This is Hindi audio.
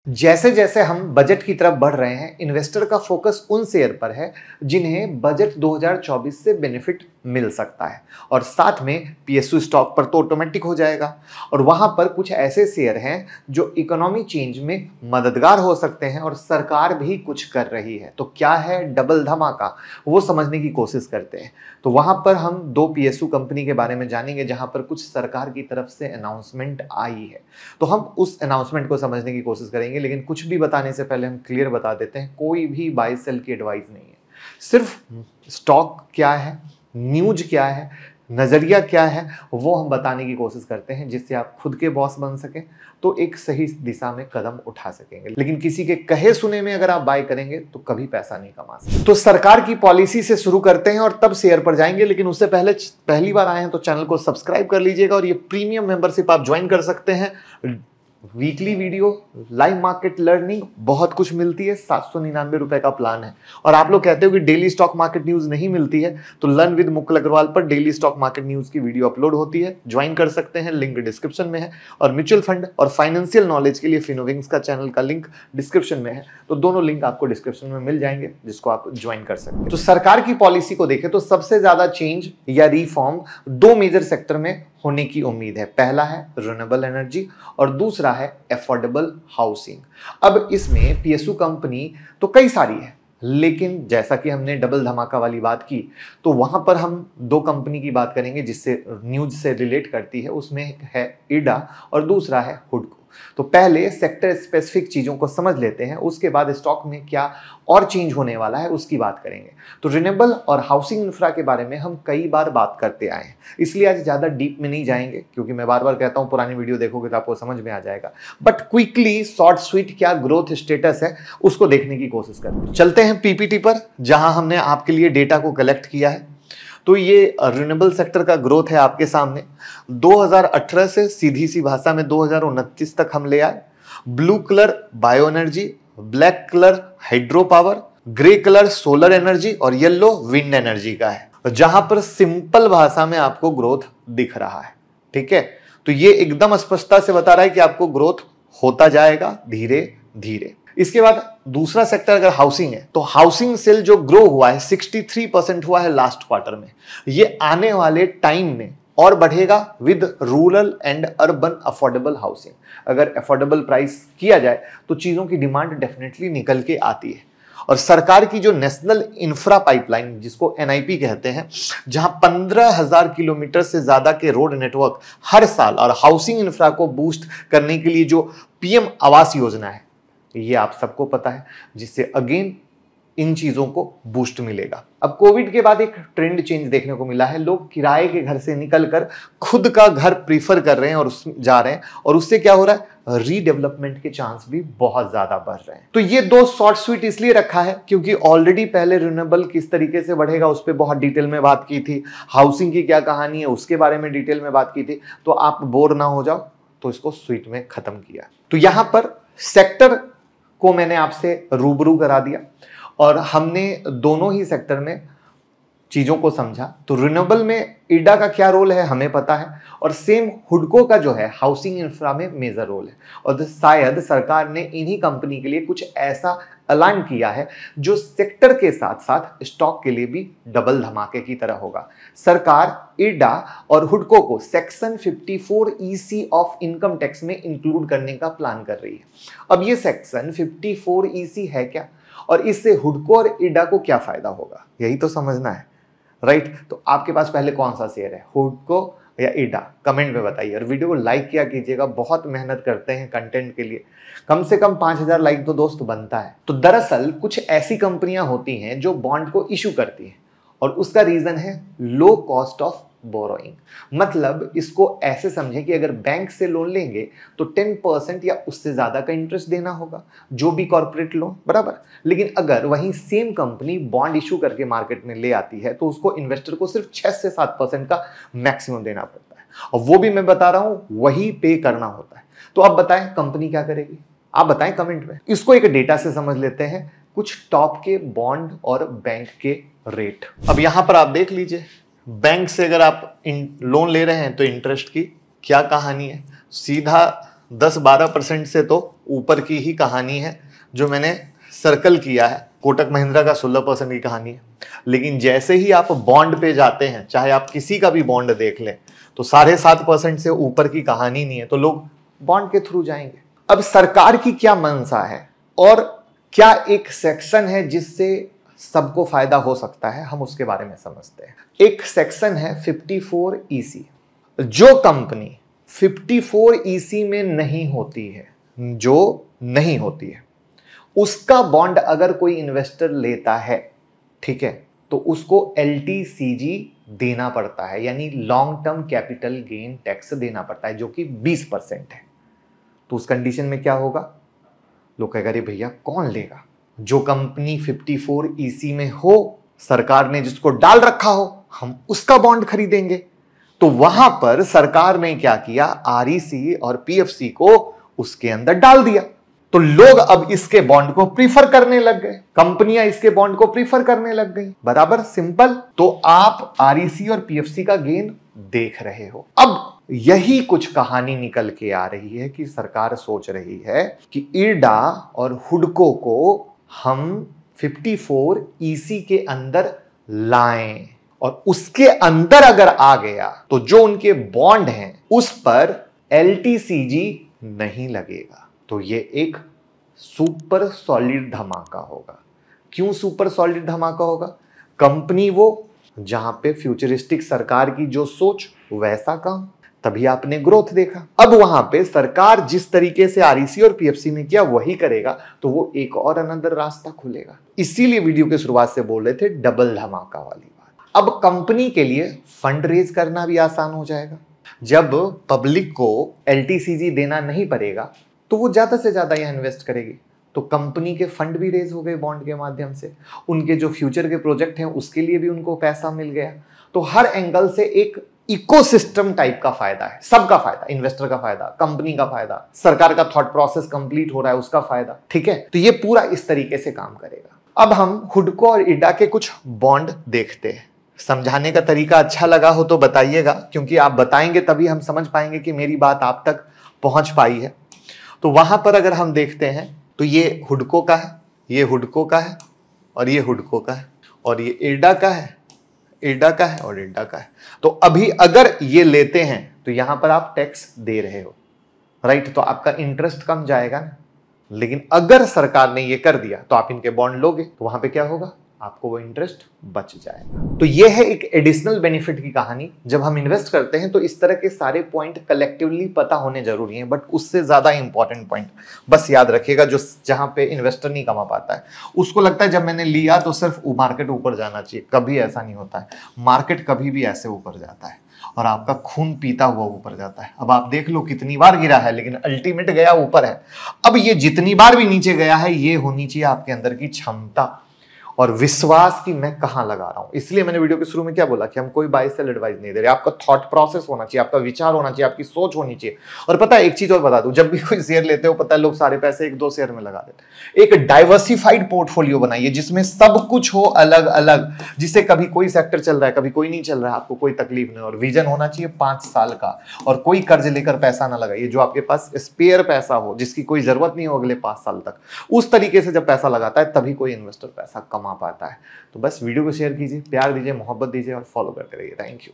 जैसे जैसे हम बजट की तरफ बढ़ रहे हैं, इन्वेस्टर का फोकस उन शेयर पर है जिन्हें बजट 2024 से बेनिफिट मिल सकता है और साथ में पीएसयू स्टॉक पर तो ऑटोमेटिक हो जाएगा। और वहां पर कुछ ऐसे शेयर हैं जो इकोनॉमी चेंज में मददगार हो सकते हैं और सरकार भी कुछ कर रही है। तो क्या है डबल धमाका, वो समझने की कोशिश करते हैं। तो वहां पर हम दो पीएसयू कंपनी के बारे में जानेंगे जहां पर कुछ सरकार की तरफ से अनाउंसमेंट आई है। तो हम उस अनाउंसमेंट को समझने की कोशिश करेंगे, लेकिन कुछ भी बताने से पहले हम क्लियर बता देते हैं, कोई भी बाय सेल की एडवाइस नहीं है। सिर्फ स्टॉक क्या है, न्यूज क्या है, नजरिया क्या है, वो हम बताने की कोशिश करते हैं जिससे आप खुद के बॉस बन सकें, तो एक सही दिशा में कदम उठा सकेंगे। लेकिन किसी के कहे सुने में अगर आप बाय करेंगे तो कभी पैसा नहीं कमा सकते। तो सरकार की पॉलिसी से शुरू करते हैं और तब शेयर पर जाएंगे, लेकिन उससे पहले पहली बार आए हैं तो चैनल को सब्सक्राइब कर लीजिएगा और ये प्रीमियम मेंबरशिप आप ज्वाइन कर सकते हैं। Weekly video, live market learning, बहुत कुछ मिलती है। 799 रुपए का प्लान है। और आप लोग कहते हो कि डेली स्टॉक मार्केट न्यूज नहीं मिलती है, तो लर्न विद मुकुल अग्रवाल पर डेली स्टॉक मार्केट न्यूज की वीडियो अपलोड होती है, ज्वाइन कर सकते हैं, लिंक डिस्क्रिप्शन में है। और म्यूचुअल फंड और फाइनेंशियल नॉलेज के लिए फिनोविंग्स का चैनल का लिंक डिस्क्रिप्शन में है। तो दोनों लिंक आपको डिस्क्रिप्शन में मिल जाएंगे, जिसको आप ज्वाइन कर सकते हैं। तो सरकार की पॉलिसी को देखें तो सबसे ज्यादा चेंज या रिफॉर्म दो मेजर सेक्टर में होने की उम्मीद है। पहला है रिन्यूएबल एनर्जी और दूसरा है अफोर्डेबल हाउसिंग। अब इसमें पीएसयू कंपनी तो कई सारी है, लेकिन जैसा कि हमने डबल धमाका वाली बात की, तो वहां पर हम दो कंपनी की बात करेंगे जिससे न्यूज से रिलेट करती है। उसमें है इडा और दूसरा है हुडको। तो पहले सेक्टर स्पेसिफिक चीजों को समझ लेते हैं, उसके बाद स्टॉक में क्या और चेंज होने वाला है उसकी बात करेंगे। तो रिन्यूएबल और हाउसिंग इंफ्रा के बारे में हम कई बार बात करते आए हैं, इसलिए आज ज्यादा डीप में नहीं जाएंगे, क्योंकि मैं बार बार कहता हूं पुरानी वीडियो देखोगे तो आपको समझ में आ जाएगा। बट क्विकली शॉर्ट स्वीट क्या ग्रोथ स्टेटस है उसको देखने की कोशिश करते हैं। चलते हैं पीपीटी पर, जहां हमने आपके लिए डेटा को कलेक्ट किया है। तो ये रिन्यूएबल सेक्टर का ग्रोथ है आपके सामने। 2018 से सीधी सी भाषा में 2029 तक हम ले आए। Blue colour bio energy, black colour hydro power, grey colour solar energy और येलो विंड एनर्जी का है, जहां पर सिंपल भाषा में आपको ग्रोथ दिख रहा है। ठीक है, तो ये एकदम स्पष्टता से बता रहा है कि आपको ग्रोथ होता जाएगा धीरे धीरे। इसके बाद दूसरा सेक्टर अगर हाउसिंग है, तो हाउसिंग सेल जो ग्रो हुआ है 63% हुआ है लास्ट क्वार्टर में। ये आने वाले टाइम में और बढ़ेगा with rural and urban affordable housing. अगर अफोर्डेबल प्राइस किया जाए तो चीजों की डिमांड डेफिनेटली निकल के आती है। और सरकार की जो नेशनल इंफ्रा पाइपलाइन, जिसको एनआईपी कहते हैं, जहां 15,000 किलोमीटर से ज्यादा के रोड नेटवर्क हर साल, और हाउसिंग इंफ्रा को बूस्ट करने के लिए जो पीएम आवास योजना है, ये आप सबको पता है, जिससे अगेन इन चीजों को बूस्ट मिलेगा। अब कोविड के बाद एक ट्रेंड चेंज देखने को मिला है। लोग किराए के घर से निकलकर खुद का घर प्रीफर कर रहे हैं और उसमें जा रहे हैं, और उससे क्या हो रहा है, रीडेवलपमेंट के चांस भी बहुत ज्यादा बढ़ रहे हैं। तो ये दो शॉर्ट स्वीट इसलिए रखा है क्योंकि ऑलरेडी पहले रिन्यूएबल किस तरीके से बढ़ेगा उस पर बहुत डिटेल में बात की थी, हाउसिंग की क्या कहानी है उसके बारे में डिटेल में बात की थी। तो आप बोर ना हो जाओ, तो इसको स्वीट में खत्म किया। तो यहां पर सेक्टर को मैंने आपसे रूबरू करा दिया और हमने दोनों ही सेक्टर में चीजों को समझा। तो रिन्यूएबल में इडा का क्या रोल है हमें पता है, और सेम हुडको का जो है हाउसिंग इंफ्रा में मेजर रोल है। और शायद सरकार ने इन्हीं कंपनी के लिए कुछ ऐसा ऐलान किया है जो सेक्टर के साथ साथ स्टॉक के लिए भी डबल धमाके की तरह होगा। सरकार इडा और हुडको को section 54 EC of income tax में इंक्लूड करने का प्लान कर रही है। अब ये सेक्शन 54 ईसी है क्या, और इससे हुडको और इडा को क्या फायदा होगा, यही तो समझना है, राइट। तो आपके पास पहले कौन सा शेयर है, हुडको या इडा, कमेंट में बताइए। और वीडियो को लाइक किया कीजिएगा, बहुत मेहनत करते हैं कंटेंट के लिए, कम से कम 5,000 लाइक तो दोस्त बनता है। तो दरअसल कुछ ऐसी कंपनियां होती हैं जो बॉन्ड को इशू करती हैं, और उसका रीजन है लो कॉस्ट ऑफ बोरोइंग। मतलब इसको ऐसे समझें कि अगर बैंक से लोन लेंगे तो 10% या उससे ज्यादा का इंटरेस्ट देना होगा, जो भी कॉर्पोरेट लोन, बराबर। लेकिन अगर वहीं सेम कंपनी बॉन्ड इशू करके मार्केट में ले आती है तो उसको इन्वेस्टर को सिर्फ 6 से 7% का मैक्सिमम देना पड़ता है, और वो भी मैं बता रहा हूं वही पे करना होता है। तो अब बताएं कंपनी क्या करेगी, आप बताएं कमेंट में। इसको एक डेटा से समझ लेते हैं, कुछ टॉप के बॉन्ड और बैंक के रेट। अब यहां पर आप देख लीजिए, बैंक से अगर आप लोन ले रहे हैं तो इंटरेस्ट की क्या कहानी है। सीधा 10-12% से तो ऊपर की ही कहानी है जो मैंने सर्कल किया है। कोटक महिंद्रा का 16% की कहानी है। लेकिन जैसे ही आप बॉन्ड पे जाते हैं, चाहे आप किसी का भी बॉन्ड देख लें, तो 7.5% से ऊपर की कहानी नहीं है, तो लोग बॉन्ड के थ्रू जाएंगे। अब सरकार की क्या मंशा है और क्या एक सेक्शन है जिससे सबको फायदा हो सकता है, हम उसके बारे में समझते हैं। एक सेक्शन है 54EC। जो कंपनी 54EC में नहीं होती है, जो नहीं होती है, उसका बॉन्ड अगर कोई इन्वेस्टर लेता है, ठीक है, तो उसको LTCG देना पड़ता है, यानी long term capital gain tax देना पड़ता है, जो कि 20% है। तो उस कंडीशन में क्या होगा, लोग कहेगा अरे भैया कौन लेगा। जो कंपनी 54EC में हो, सरकार ने जिसको डाल रखा हो, हम उसका बॉन्ड खरीदेंगे। तो वहां पर सरकार ने क्या किया, REC और PFC को उसके अंदर डाल दिया। तो लोग अब इसके बॉन्ड को प्रीफर करने लग गए, कंपनियां इसके बॉन्ड को प्रीफर करने लग गई। बराबर सिंपल। तो आप REC और PFC का गेन देख रहे हो। अब यही कुछ कहानी निकल के आ रही है कि सरकार सोच रही है कि IRDA और हुडको को हम 54EC के अंदर लाएं, और उसके अंदर अगर आ गया तो जो उनके बॉन्ड हैं उस पर LTCG नहीं लगेगा। तो ये एक सुपर सॉलिड धमाका होगा। क्यों सुपर सॉलिड धमाका होगा? कंपनी वो जहां पे फ्यूचरिस्टिक सरकार की जो सोच वैसा काम, तभी आपने ग्रोथ देखा। अब वहां पे सरकार जिस तरीके से REC और PFC में किया वही करेगा, तो वो एक और अनदर रास्ता खुलेगा। इसीलिए वीडियो की शुरुआत से बोल रहे थे डबल धमाका वाली बात। अब कंपनी के लिए फंड रेज करना भी आसान हो जाएगा। जब पब्लिक को LTCG देना नहीं पड़ेगा तो वो ज्यादा से ज्यादा यहां इन्वेस्ट करेगी। तो कंपनी के फंड भी रेज हो गए बॉन्ड के माध्यम से, उनके जो फ्यूचर के प्रोजेक्ट हैं उसके लिए भी उनको पैसा मिल गया। तो हर एंगल से एक इकोसिस्टम टाइप का फायदा है, सबका फायदा, इन्वेस्टर का फायदा, कंपनी का फायदा, सरकार का थॉट प्रोसेस कंप्लीट हो रहा है उसका फायदा। ठीक है, तो ये पूरा इस तरीके से काम करेगा। अब हम हुडको और IRDA के कुछ बॉन्ड देखते हैं। समझाने का तरीका अच्छा लगा हो तो बताइएगा, क्योंकि आप बताएंगे तभी हम समझ पाएंगे कि मेरी बात आप तक पहुंच पाई है। तो वहां पर अगर हम देखते हैं तो ये हुडको का है, ये हुडको का है, और ये हुडको का है, और ये IRDA का है, IRDA का है, और IRDA का है। तो अभी अगर ये लेते हैं तो यहां पर आप टैक्स दे रहे हो, राइट, तो आपका इंटरेस्ट कम जाएगा ना। लेकिन अगर सरकार ने ये कर दिया तो आप इनके बॉन्ड लोगे तो वहां पे क्या होगा, आपको वो इंटरेस्ट बच जाएगा। तो ये है एक एडिशनल बेनिफिट की कहानी। जब हम इन्वेस्ट करते हैं तो इस तरह के सारे पॉइंट कलेक्टिवली पता होने जरूरी हैं, बट उससे ज्यादा इंपॉर्टेंट पॉइंट बस याद रखिएगा, जो जहां पे इन्वेस्टर नहीं कमा पाता है। उसको लगता है जब मैंने लिया तो सिर्फ मार्केट ऊपर जाना चाहिए, कभी ऐसा नहीं होता है। मार्केट कभी भी ऐसे ऊपर जाता है और आपका खून पीता हुआ ऊपर जाता है। अब आप देख लो कितनी बार गिरा है, लेकिन अल्टीमेट गया ऊपर है। अब ये जितनी बार भी नीचे गया है, ये होनी चाहिए आपके अंदर की क्षमता और विश्वास की मैं कहां लगा रहा हूं। इसलिए मैंने वीडियो के शुरू में क्या बोला कि हम कोई बाय सेल एडवाइस नहीं दे रहे। आपका थॉट प्रोसेस होना चाहिए, आपका विचार होना चाहिए, आपकी सोच होनी चाहिए। और पता है एक चीज और बता दूं, जब भी कोई शेयर लेते हो, पता है लोग सारे पैसे 1-2 शेयर में लगा देते। एक डाइवर्सिफाइड पोर्टफोलियो बनाइए जिसमें सब कुछ हो अलग अलग, जिससे कभी कोई सेक्टर चल रहा है, कभी कोई नहीं चल रहा है, आपको कोई तकलीफ नहीं। और विजन होना चाहिए 5 साल का, और कोई कर्ज लेकर पैसा ना लगाइए। जो आपके पास स्पेयर पैसा हो, जिसकी कोई जरूरत नहीं हो अगले 5 साल तक, उस तरीके से जब पैसा लगाता है तभी कोई इन्वेस्टर पैसा कमा पाता है। तो बस वीडियो को शेयर कीजिए, प्यार दीजिए, मोहब्बत दीजिए और फॉलो करते रहिए। Thank you.